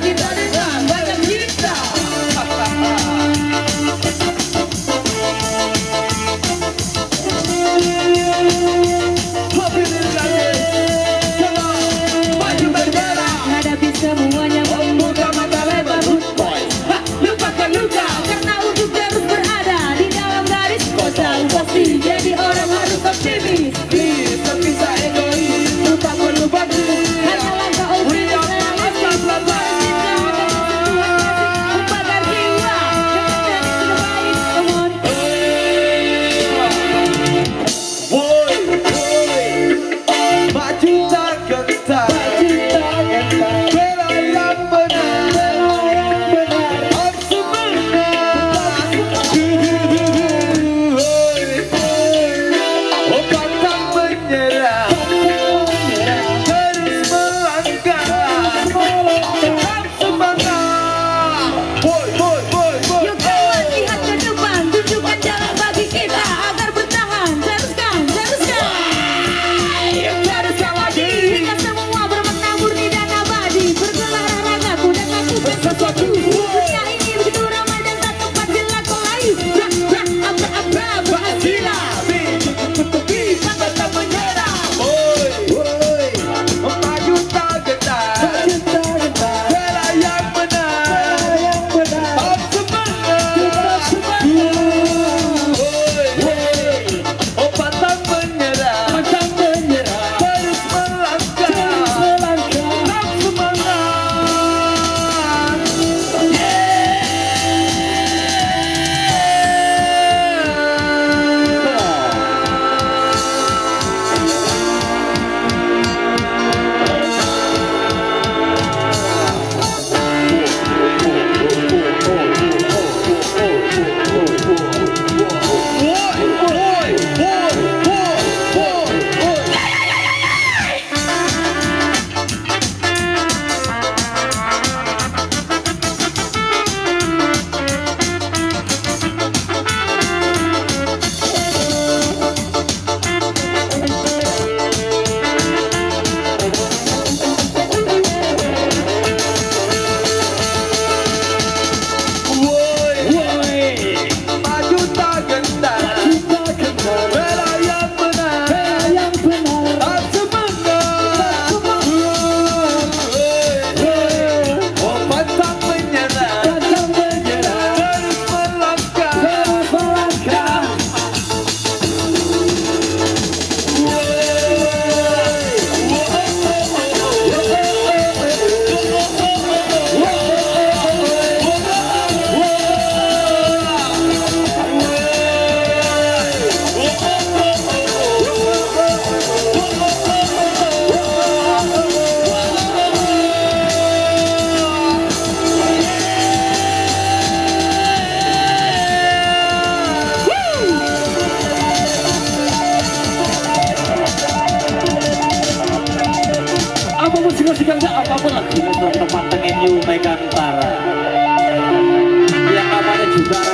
kita dengan banyak kita. Hadapi semuanya, membuka mata lebar, good boys. Lupakan luka, karena untuk terus berada di dalam garis kotak. Pasti jadi orang harus optimis. Please, tak bisa egois. Tak perlu bagus, hanya langkah optimis. Membakar jiwa, yang terbaik. Come on. Woi, maju tak gentar. Bela yang benar, harus menang. Oh, pantang menyerah, terus melangkah. Tetap semangat. Boy. Yuk kawan, lihat ke depan, tunjukkan jalan bagi kita agar bertahan. Teruskan. Teruskan lagi. Kita semua bermakna murni dan abadi. Bergelar ragaku dan lakukan sesuatu. Dunia ini begitu ramai dan tak tempat dilakoni. Apa berhasil. Tutupi, tak menyerah. Maju tak gentar, bela yang benar, harus semangat. Oh, pantang menyerah, terus melangkah. Tetap semangat. Maju tak gentar, bela yang benar, harus semangat. Oh, pantang menyerah, terus melangkah. Apa musik-musik yang apapun lagi untuk teman-teman New Megantara yang namanya juga